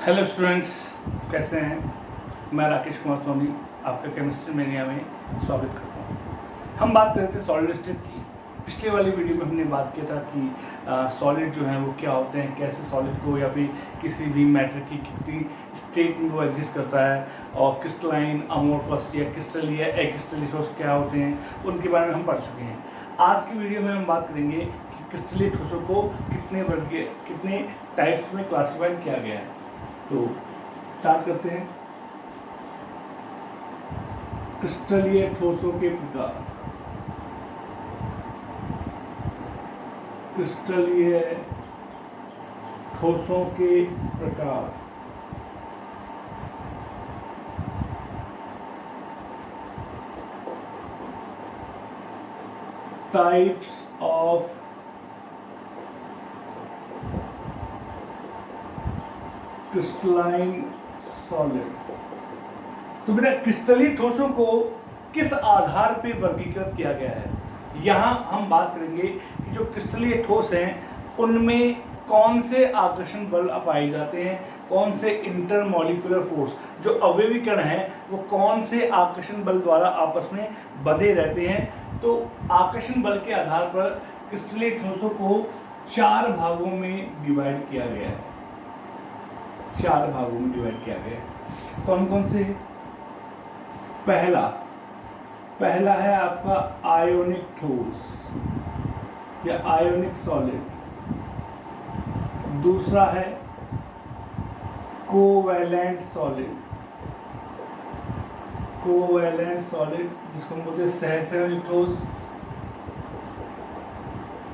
Hello students, कैसे हैं। मैं राकेश कुमार सोनी आपका केमिस्ट्री मेनिया में स्वागत करता हूं। हम बात कर रहे थे सॉलिड स्टेट की। पिछले वाली वीडियो में हमने बात किया था कि सॉलिड जो हैं वो क्या होते हैं, कैसे सॉलिड को या फिर किसी भी मैटर की कितनी स्टेट में वो एग्जिस्ट करता है, और क्रिस्टलाइन, अमोर्फस या क्रिस्टल या एक्रिस्टलीठोस क्या होते हैं, उनके बारे में हम पढ़ चुके हैं। आज की वीडियो में हम बात करेंगे कि क्रिस्टलीठोसों को कितने टाइप्स में क्लासीफाइड किया गया है। तो स्टार्ट करते हैं। क्रिस्टलीय ठोसों के प्रकार। क्रिस्टलीय ठोसों के प्रकार। Types of crystalline solid. तो बेटा क्रिस्टलीय ठोसों को किस आधार पर वर्गीकृत किया गया है, यहाँ हम बात करेंगे कि जो क्रिस्टलीय ठोस हैं उनमें कौन से आकर्षण बल पाए जाते हैं, कौन से इंटरमॉलिक्यूलर फोर्स, जो अवयवी कण हैं वो कौन से आकर्षण बल द्वारा आपस में बंधे रहते हैं। तो आकर्षण बल के आधार पर क्रिस्टलीय ठोसों को 4 भागों में डिवाइड किया गया है। 4 भागों में डिवाइड किया गया है। कौन कौन से? पहला है आपका आयोनिक ठोस या आयोनिक सॉलिड। दूसरा है कोवैलेंट सॉलिड, जिसको हम बोलते हैं सहसंयोजक ठोस।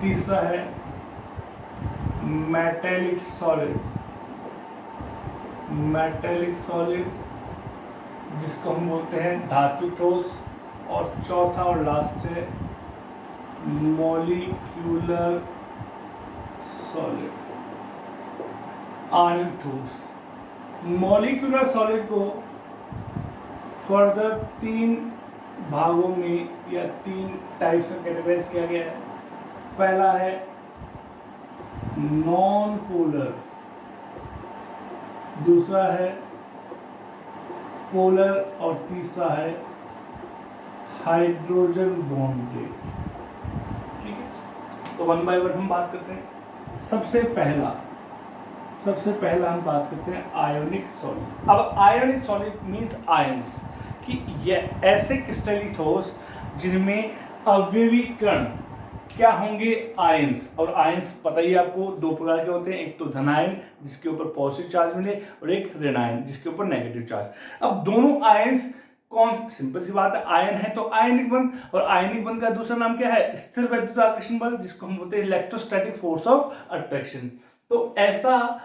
तीसरा है मेटेलिक सॉलिड, जिसको हम बोलते हैं धातु ठोस। और चौथा और लास्ट है मॉलिक्यूलर सॉलिड, आणविक ठोस। मॉलिक्यूलर सॉलिड को फर्दर 3 भागों में या 3 टाइप्स में कैटेगराइज किया गया है। पहला है नॉन पोलर, दूसरा है पोलर और तीसरा है हाइड्रोजन बॉन्डेड। ठीक है, तो 1 बाय 1 हम बात करते हैं। सबसे पहला हम बात करते हैं आयोनिक सॉलिड। अब आयोनिक सॉलिड मींस आयंस, कि ये ऐसे क्रिस्टलीय ठोस जिनमें अवयवी कण क्या होंगे? आयंस। और आयंस पता ही आपको 2 प्रकार के होते हैं, एक तो धनायन जिसके ऊपर पॉजिटिव चार्ज मिले, और एक ऋणायन जिसके ऊपर नेगेटिव चार्ज। अब दोनों आयंस कौन, सिंपल सी बात है, आयन है तो आयनिक बंध, और आयनिक बंध का दूसरा नाम क्या है? स्थिर वैद्युत आकर्षण बल, जिसको हम बोलते हैं इलेक्ट्रोस्टैटिक फोर्स ऑफ अट्रैक्शन। तो ऐसा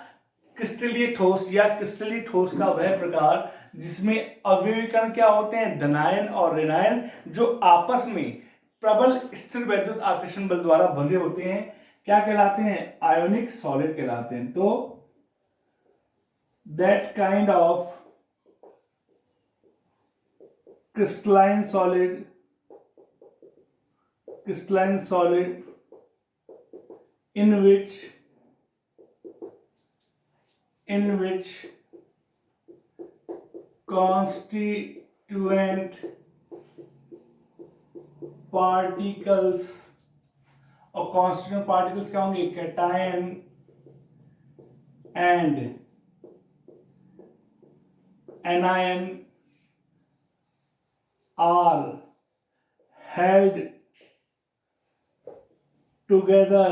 क्रिस्टलीय ठोस या क्रिस्टलीय ठोस का वह प्रकार जिसमें अवयवी कण क्या होते हैं? धनायन और ऋणायन, जो आपस में प्रबल स्थिर वैद्युत आकर्षण बल द्वारा बंधे होते हैं, क्या कहलाते हैं? आयोनिक सॉलिड कहलाते हैं। तो that kind of crystalline solid in which constituent particles, और constituent particles क्या होंगे? cation and anion are held together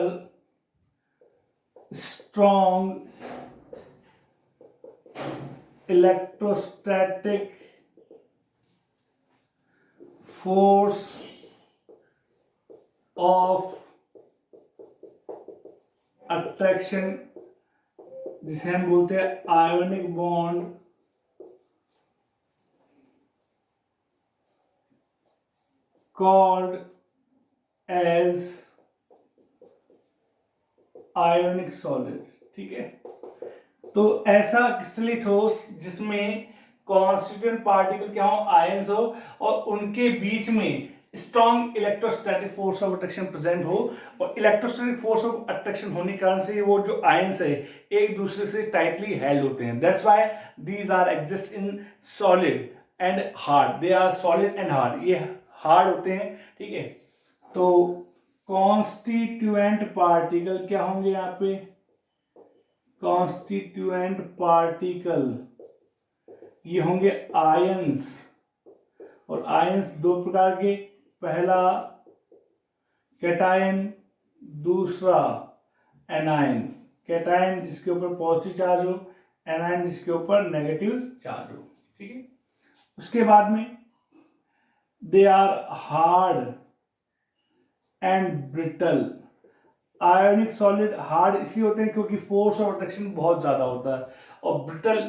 strong electrostatic force of attraction, जिसे हम बोलते हैं ionic bond, called as ionic solid। ठीक है, तो ऐसा क्रिस्टलीय ठोस जिसमें कॉन्स्टिट्यूएंट पार्टिकल क्या हो? आयंस हो, और उनके बीच में strong electrostatic force of attraction present हो, और इलेक्ट्रोस्टैटिक फोर्स ऑफ अट्रैक्शन होने के कारण से वो जो आयंस है एक दूसरे से टाइटली हेल्ड होते हैं। That's why these are exist in solid and hard, they are solid and hard, ये हार्ड होते हैं, ठीक है। तो कॉन्स्टिट्यूएंट पार्टिकल क्या होंगे यहाँ पे, कॉन्स्टिट्यूएंट पार्टिकल ये होंगे आयंस, और आयंस दो प्रकार के, पहला कैटायन, दूसरा एनायन। कैटायन जिसके ऊपर पॉजिटिव चार्ज हो, एनायन जिसके ऊपर नेगेटिव चार्ज हो, ठीक है। उसके बाद में they are hard and brittle. Ionic solid hard इसलिए होते हैं क्योंकि फोर्स ऑफ अट्रैक्शन बहुत ज्यादा होता है, और ब्रिटल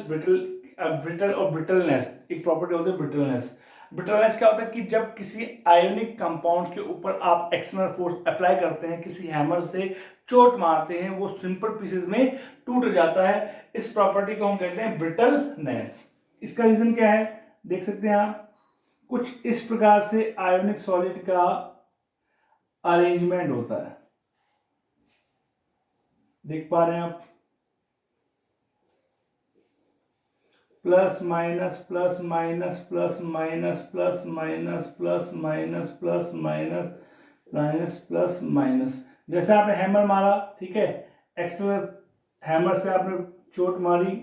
और ब्रिटलनेस एक प्रॉपर्टी होती है ब्रिटलनेस। ब्रिटलनेस क्या होता है कि जब किसी आयोनिक कंपाउंड के ऊपर आप एक्सटर्नल फोर्स अप्लाई करते हैं, किसी हैमर से चोट मारते हैं, वो सिंपल पीसेस में टूट जाता है। इस प्रॉपर्टी को हम कहते हैं ब्रिटलनेस। इसका रीजन क्या है देख सकते हैं आप, कुछ इस प्रकार से आयोनिक सॉलिड का अरेंजमेंट होता है, देख पा रहे हैं आप, plus minus plus minus plus minus plus minus plus minus plus minus minus plus minus. जैसे आपने हैमर मारा, ठीक है, एक्सटर्नल हैमर से आपने चोट मारी,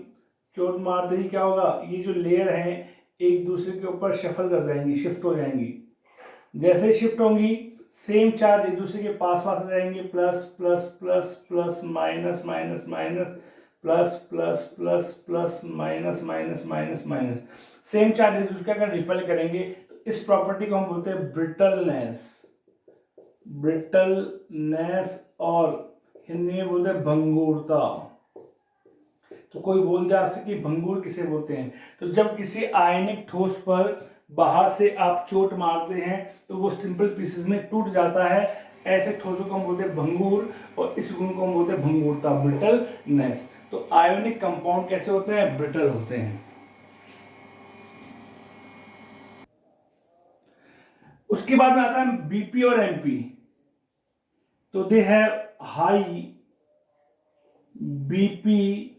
चोट मारते ही क्या होगा, ये जो लेयर है एक दूसरे के ऊपर शफल कर जाएंगी, शिफ्ट हो जाएंगी। जैसे शिफ्ट होंगी सेम चार्ज एक दूसरे के पास पास आ जाएंगे, plus plus plus plus minus minus minus plus plus plus plus minus minus minus minus, same charge एक दूसरे का रिपेल करेंगे। तो इस प्रॉपर्टी को हम बोलते हैं ब्रिटलनेस, ब्रिटलनेस, और हिंदी में बोलते हैं भंगुरता। तो कोई बोल दे आपसे कि भंगुर किसे बोलते हैं, तो जब किसी आयनिक ठोस पर बाहर से आप चोट मारते हैं तो वो सिंपल पीसेस में टूट जाता है, ऐसे ठोसों को हम बोलते हैं भंगूर, और इस गुण को हम बोलते हैं भंगुरता, ब्रिटलनेस। तो आयोनिक कंपाउंड कैसे होते हैं, ब्रिटल होते हैं। उसके बाद में आता है बीपी और एमपी। तो they have high BP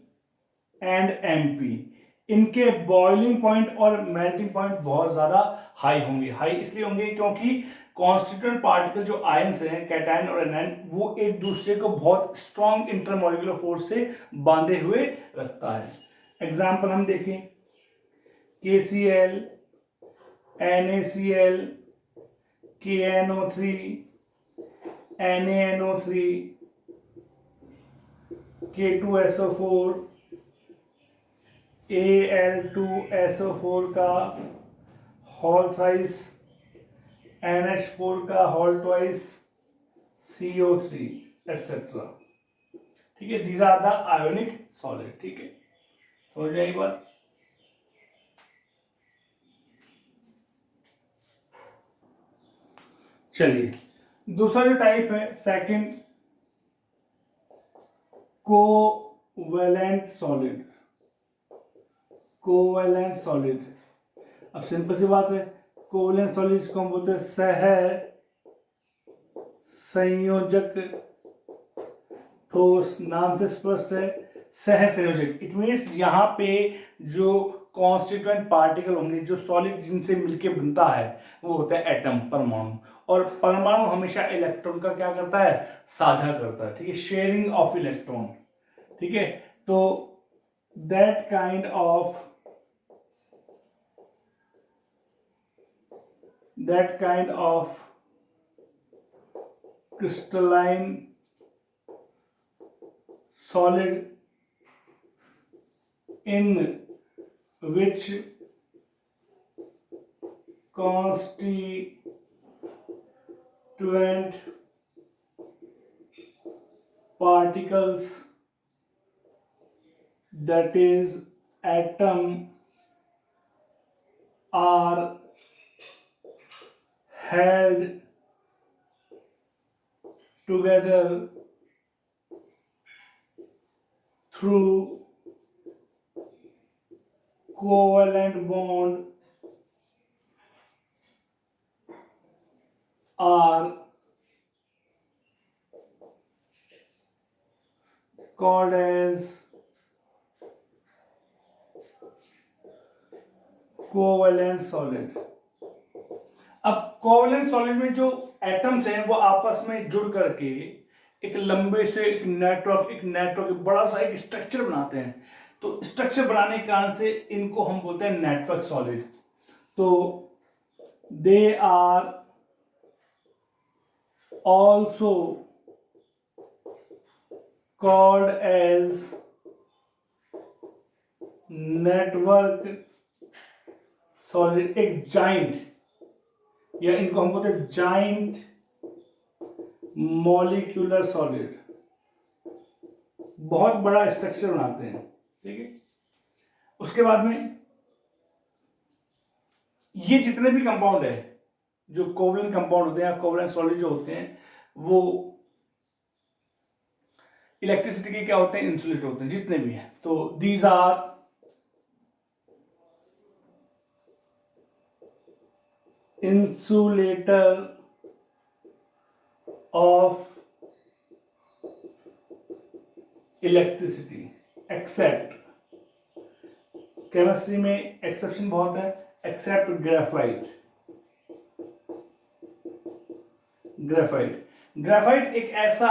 and MP, इनके बॉइलिंग पॉइंट और मेल्टिंग पॉइंट बहुत ज्यादा हाई होंगे। हाई इसलिए होंगे क्योंकि कॉन्स्टिट्यूएंट पार्टिकल जो आयंस हैं, कैटायन और एनायन, वो एक दूसरे को बहुत स्ट्रॉन्ग इंटरमॉलिक्यूलर फोर्स से बांधे हुए रखता है। एग्जाम्पल हम देखें, KCl, NaCl, KNO3, NaNO3, K2SO4, Al2SO4 का होल थ्राइस, NH4 का होल ट्वाइस, CO3 एक्सेट्रा, ठीक है। These are the ionic solid, ठीक है, समझ में आई बात। चलिए दूसरा जो टाइप है second, covalent solid. Covalent solid, अब सिंपल सी बात है, कोवैलेंट सॉलिड को हम बोलते हैं सह संयोजक ठोस। नाम से स्पष्ट है, सह संयोजक, इट मीन्स यहाँ पे जो कॉन्स्टिट्यूएंट पार्टिकल होंगे, जो सॉलिड जिनसे मिलके बनता है, वो होता है एटम, परमाणु। और परमाणु हमेशा इलेक्ट्रॉन का क्या करता है, साझा करता है, ठीक है, शेयरिंग ऑफ इलेक्ट्रॉन, ठीक है। तो that kind of crystalline solid in which constituent particles, that is atom, are held together through covalent bond are called as covalent solid. अब कोवेलेंट सॉलिड में जो एटम्स हैं वो आपस में जुड़ करके एक लंबे से एक नेटवर्क बड़ा सा एक स्ट्रक्चर बनाते हैं। तो स्ट्रक्चर बनाने के कारण से इनको हम बोलते हैं नेटवर्क सॉलिड। तो they are also called as network solid. एक जाइंट, या इनको हम बोलते हैं जाइंट मॉलिक्यूलर सॉलिड, बहुत बड़ा स्ट्रक्चर बनाते हैं। ठीक है, उसके बाद में ये जितने भी कंपाउंड है, जो कोवलेंट कंपाउंड होते हैं या कोवलेंट सॉलिड जो होते हैं, वो इलेक्ट्रिसिटी के क्या होते हैं, इंसुलेट होते हैं जितने भी हैं। तो these are insulator of electricity except, chemistry में एक्सेप्शन बहुत है, एक्सेप्ट ग्रेफाइट। ग्रेफाइट एक ऐसा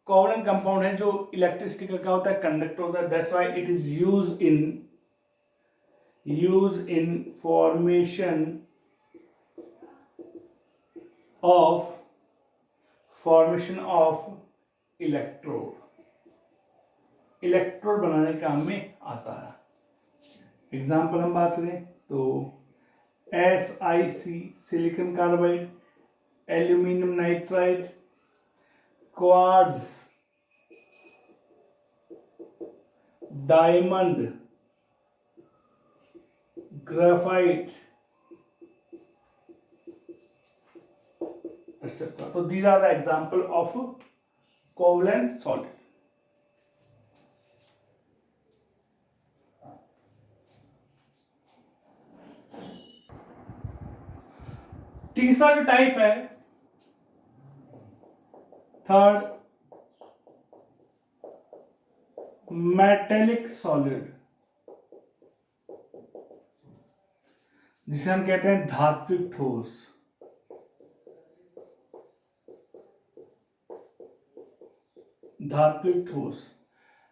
कोवलेंट कंपाउंड है जो इलेक्ट्रिसिटी का क्या होता है, कंडक्टर होता है। That's why it is use in formation of electrode बनाने के काम में आता है। एग्जाम्पल हम बात करें तो SiC silicon carbide, aluminium nitride, quartz, diamond, graphite, etc. So these are the example of covalent solid. तीसरा जो टाइप है, थर्ड, मेटेलिक सॉलिड, जिसे हम कहते हैं धात्विक ठोस। धात्विक ठोस।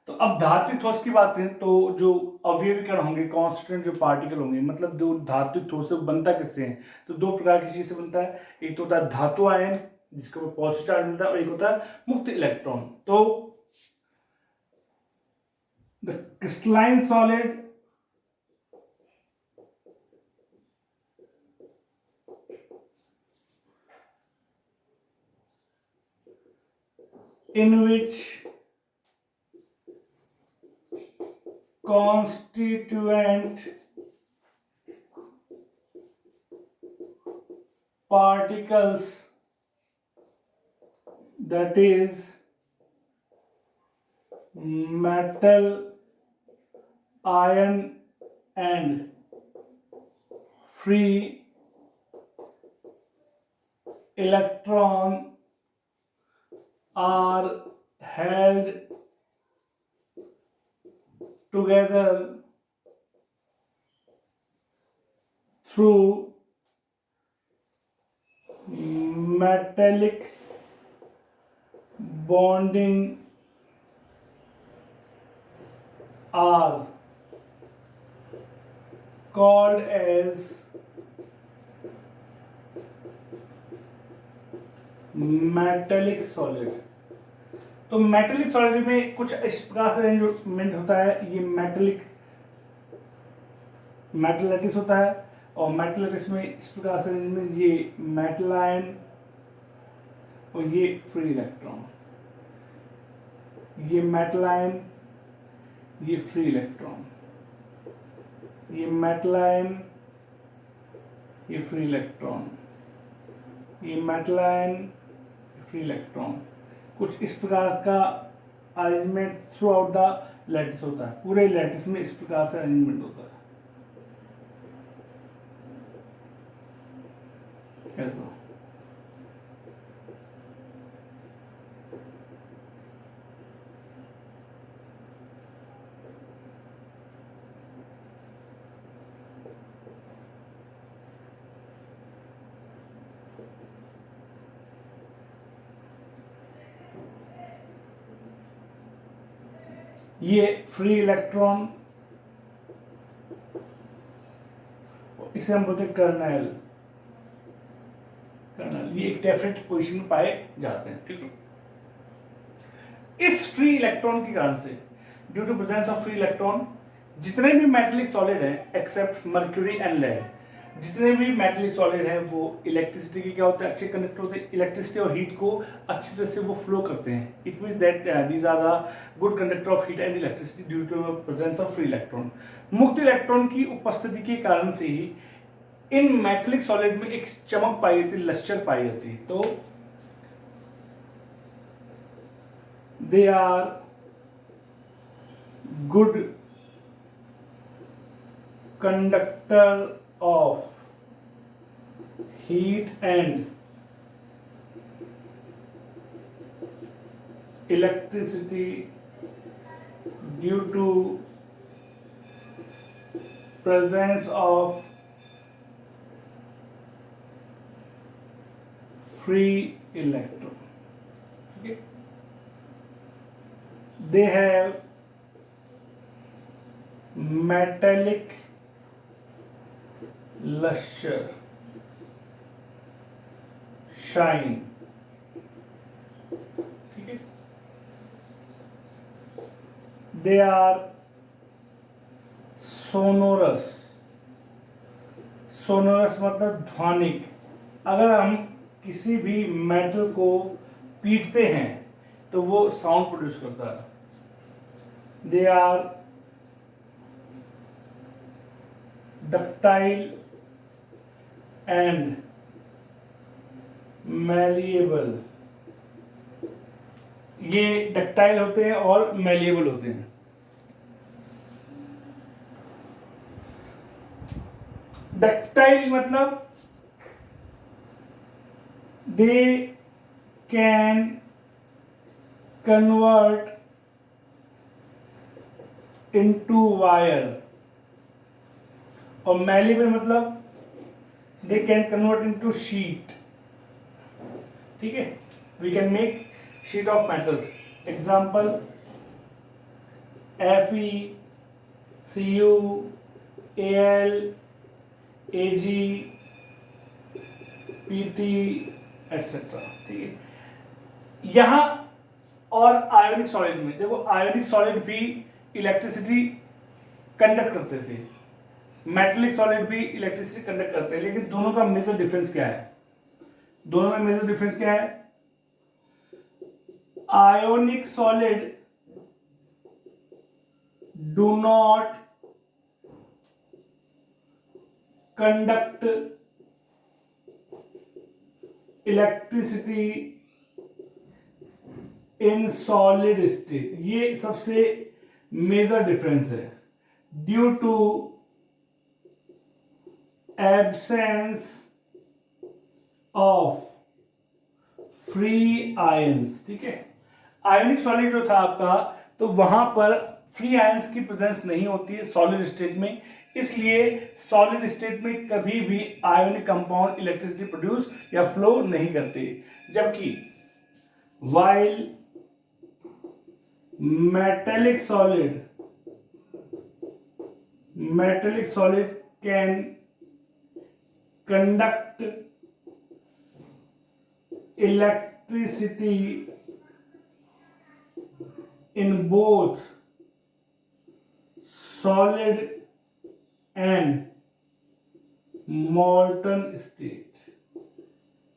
तो अब धात्विक ठोस की बात करें तो जो अवयवी कण होंगे, कांस्टिट्यूएंट जो पार्टिकल होंगे, मतलब जो धात्विक ठोस से बनता किससे है, तो दो प्रकार की चीज से बनता है। एक तो होता है धातु आयन जिसके ऊपर पॉजिटिव चार्ज मिलता है, और एक होता है मुक्त इलेक्ट्रॉन। तो the crystalline solid in which constituent particles, that is metal, iron and free electron are held together through metallic bonding are called as metallic solid. तो मेटेलिक सॉलिड में कुछ इस प्रकार से अरेंजमेंट होता है। ये मेटल लैटिस होता है, और मेटल लैटिस में इस प्रकार से अरेंजमेंट, ये मेटल आयन और ये फ्री इलेक्ट्रॉन, ये मेटल आयन, ये फ्री इलेक्ट्रॉन, ये मेटल आयन, ये फ्री इलेक्ट्रॉन, ये मेटल आयन, फ्री इलेक्ट्रॉन। कुछ इस प्रकार का arrangement through out the lattice होता है। पूरे लैटिस में इस प्रकार से अरेंजमेंट होता है। ऐसा ये फ्री इलेक्ट्रॉन, इसे हम बोलते हैं कर्नेल। ये एक डेफिनेट पोजीशन में पाए जाते हैं, ठीक है। इस फ्री इलेक्ट्रॉन के कारण से, due to presence of free electron, जितने भी मेटेलिक सॉलिड हैं एक्सेप्ट मर्क्यूरी एंड लेड, जितने भी मेटेलिक सॉलिड हैं वो इलेक्ट्रिसिटी के क्या होते हैं, अच्छे कंडक्टर होते हैं। इलेक्ट्रिसिटी और हीट को अच्छी तरह से वो फ्लो करते हैं। It means that these are the good conductor of heat and electricity due to presence of free electron. मुक्त इलेक्ट्रॉन की उपस्थिति के कारण से ही इन मेटेलिक सॉलिड में एक चमक पाई जाती, लस्टर पाई जाती। तो they are good conductor of heat and electricity due to presence of free electron. Okay. They have metallic luster, shine, ठीक है। They are sonorous, sonorous मतलब ध्वनिक। अगर हम किसी भी मेटल को पीटते हैं तो वो साउंड प्रोड्यूस करता है। They are ductile and malleable, ये डक्टाइल होते हैं और मैलिएबल होते हैं। डक्टाइल मतलब they can convert into wire, और मैलिएबल मतलब they can convert into sheet, ठीक है। we can make sheet of metals, example Fe, Cu, Al, Ag, Pt etc, ठीक है। यहां और आयोनिक सॉलिड में देखो, आयोनिक सॉलिड भी इलेक्ट्रिसिटी कंडक्ट करते थे, मेटेलिक सॉलिड भी इलेक्ट्रिसिटी कंडक्ट करते हैं, लेकिन दोनों का मेजर डिफरेंस क्या है? दोनों में मेजर डिफरेंस क्या है? Ionic solid do not conduct electricity in solid state. ये सबसे मेजर डिफरेंस है, due to absence of free ions, ठीक है। आयोनिक सॉलिड जो था आपका, तो वहां पर फ्री आयंस की प्रेजेंस नहीं होती है सॉलिड स्टेट में, इसलिए सॉलिड स्टेट में कभी भी आयोनिक कंपाउंड इलेक्ट्रिसिटी प्रोड्यूस या फ्लो नहीं करते। जबकि while metallic solid can conduct electricity in both solid and molten state.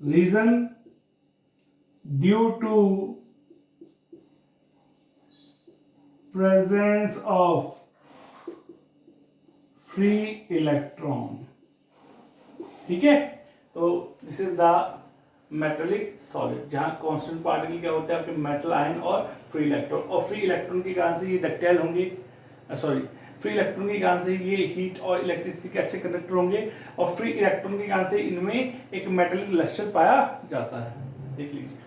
Reason, due to presence of free electron, ठीक है। तो this is the metallic solid, जहां कांस्टेंट पार्टिकल क्या होते हैं आपके मेटल आयन और फ्री इलेक्ट्रॉन, और फ्री इलेक्ट्रॉन के कारण से ये डक्टाइल होंगे, फ्री इलेक्ट्रॉन के कारण से ये हीट और इलेक्ट्रिसिटी के अच्छे कंडक्टर होंगे, और फ्री इलेक्ट्रॉन के कारण से इनमें एक मेटेलिक लस्टर पाया जाता है। देख लीजिए,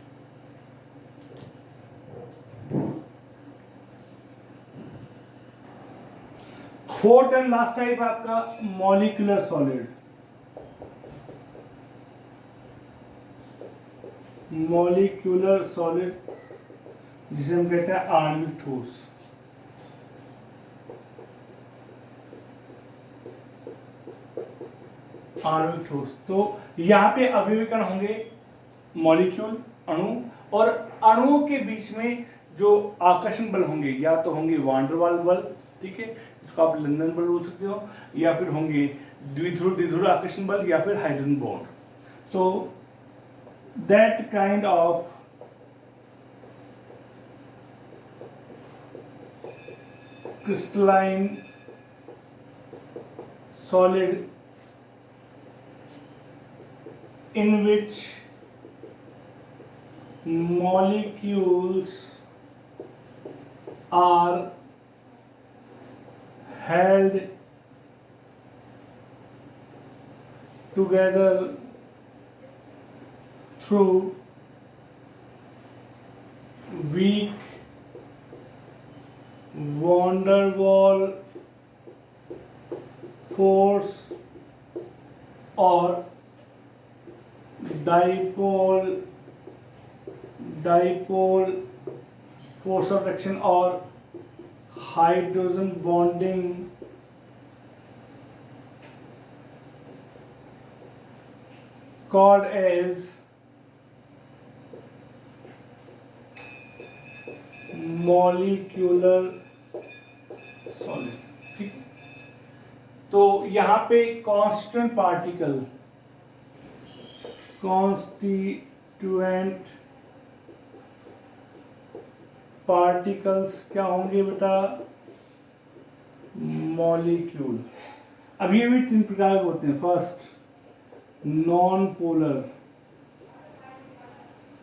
फोर्थ एंड लास्ट टाइप आपका मॉलिक्यूलर सॉलिड। मॉलिक्यूलर सॉलिड जिसे हम कहते हैं आणविक ठोस। आणविक ठोस। तो यहाँ पे अवयवी कण होंगे मॉलिक्यूल, अणु, और अणुओं के बीच में जो आकर्षण बल होंगे या तो होंगे वान डेर वाल्स बल, ठीक है, इसको आप लंदन बल बोल सकते हो, या फिर होंगे द्विध्रुव आकर्षण बल, या फिर hydrogen bond. So that kind of crystalline solid in which molecules are held together through weak van der Waal force or dipole force of attraction or hydrogen bonding called as molecular solid. ठीक, तो यहाँ पे constant particles क्या होंगे बेटा? Molecule. अब ये भी तीन प्रकार के होते हैं। First, non polar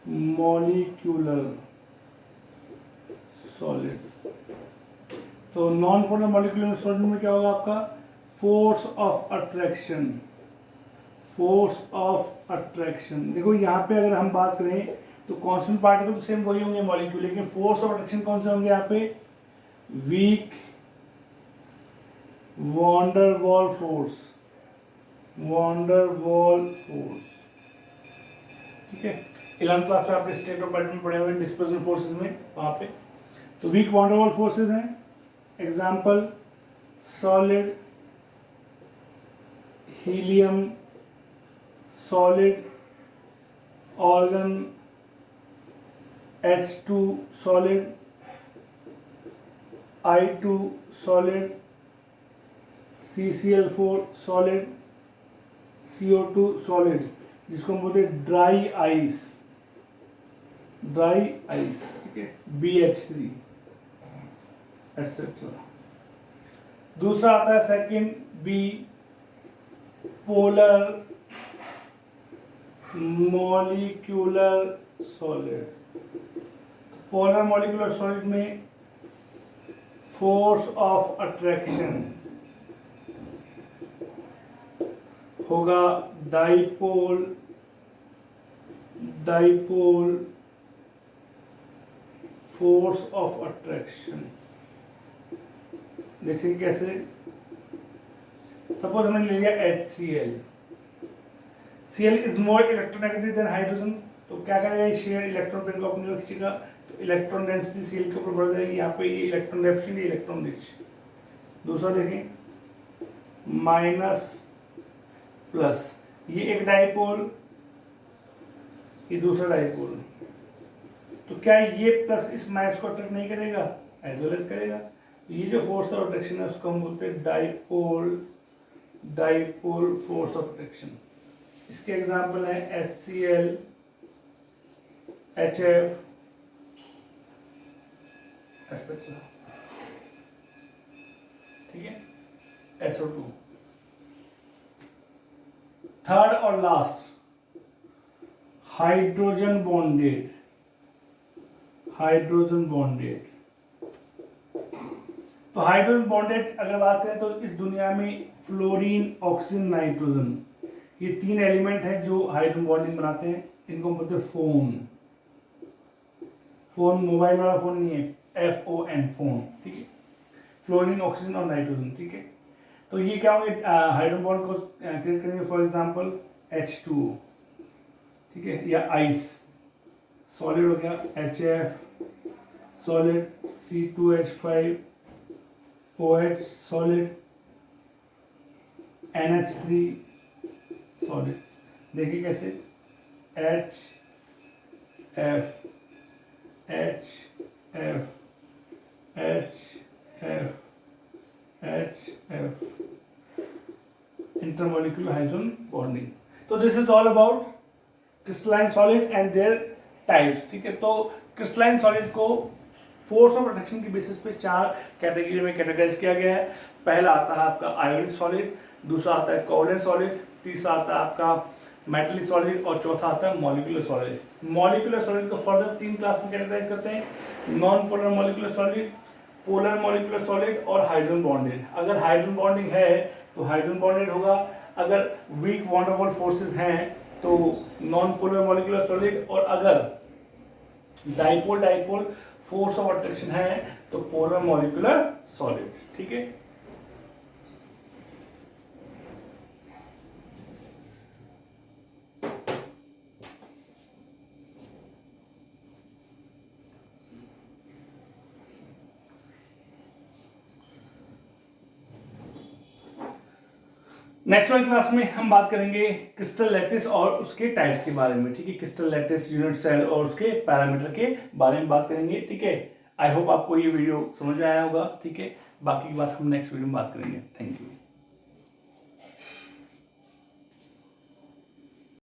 molecular solid. तो नॉन पोलर मॉलिक्यूलर सॉलिड में क्या होगा आपका? Force of attraction. देखो यहाँ पे अगर हम बात करें तो कांस्टेंट पार्टिकल तो सेम वही होंगे मॉलिक्यूल, लेकिन फोर्स ऑफ अट्रैक्शन कौन से होंगे यहाँ पे? Weak van der Waal force. ठीक है, 11th क्लास में आपने स्टेट ऑफ पैटर्न पढ़े हुए डिस्पर्जन फोर्सेस में, वहां पे तो weak van der Waal forces हैं। Example, solid helium, solid argon H2 solid, I2 solid, CCl4 solid, CO2 solid, जिसको हम बोलते हैं ड्राई आइस, ठीक है, BH3 एटसेट्रा। दूसरा आता है second, B, polar molecular solid. Polar molecular solid में फोर्स ऑफ अट्रैक्शन होगा डाइपोल फोर्स ऑफ अट्रैक्शन। देखिए कैसे, सपोज हमने ले लिया HCl। Cl is more electronegative than hydrogen, तो क्या करेगा? ये शेयर इलेक्ट्रॉन पेयर को अपनी ओर खींचेगा, तो इलेक्ट्रॉन डेंसिटी Cl के ऊपर बढ़ जाएगी। यहाँ पे ये इलेक्ट्रॉन डेफिशिएंट, इलेक्ट्रॉन रिच। दूसरा देखें, माइनस प्लस, ये एक डाइपोल, ये दूसरा डाइपोल, तो क्या ये प्लस इस माइनस को अट्रैक्ट नहीं करेगा? एज वेल एज करेगा। ये जो फोर्स ऑफ अट्रैक्शन है उसको हम बोलते हैं डाइपोल फोर्स ऑफ अट्रैक्शन। इसके एग्जांपल है HCl, HF एक्सेट्रा, ठीक है, SO2। थर्ड और लास्ट, हाइड्रोजन बॉन्डेड। तो हाइड्रोजन बॉन्डेड अगर बात करें तो इस दुनिया में फ्लोरीन, ऑक्सीजन, नाइट्रोजन, ये तीन एलिमेंट हैं जो हाइड्रोजन बॉन्डिंग बनाते हैं। इनको बोलते हैं फोन मोबाइल वाला फोन नहीं है, FON फोन, ठीक है, फ्लोरीन, ऑक्सीजन और नाइट्रोजन, ठीक है। तो ये क्या होंगे? हाइड्रोजन बॉन्ड को क्रिएट करेंगे। फॉर एग्जांपल H2O, ठीक है, या आइस, सॉलिड हो गया HF solid, C2H5OH solid, NH3 solid. देखिए कैसे, H F H F H F H F, intermolecular hydrogen bonding. तो this is all about crystalline solid and their types. ठीक है, तो क्रिस्टलाइन सॉलिड को फोर्स ऑफ अट्रैक्शन की basis पे 4 category में कैटेगराइज किया गया है। पहला आता है आपका आयोनिक सॉलिड, दूसरा आता है कोवलेंट सॉलिड, तीसरा आता है आपका मेटलिक सॉलिड और चौथा आता है मॉलिक्यूलर सॉलिड। मॉलिक्यूलर सॉलिड को फर्दर 3 क्लास में कैटेगराइज करते हैं, non polar molecular solid, polar molecular solid और हाइड्रोजन बॉन्डेड। अगर हाइड्रोजन बॉन्डिंग है तो हाइड्रोजन बॉन्डेड होगा, अगर weak van der Waals forces हैं तो नॉन पोलर मॉलिक्यूलर सॉलिड, और अगर dipole dipole force of attraction है तो पोलर मॉलिक्यूलर सॉलिड। ठीक है, नेक्स्ट वाली क्लास में हम बात करेंगे क्रिस्टल लैटिस और उसके टाइप्स के बारे में। ठीक है, क्रिस्टल लैटिस, यूनिट सेल और उसके पैरामीटर के बारे में बात करेंगे। ठीक है, आई होप आपको ये वीडियो समझ में आया होगा। ठीक है, बाकी की बात हम नेक्स्ट वीडियो में बात करेंगे। Thank you.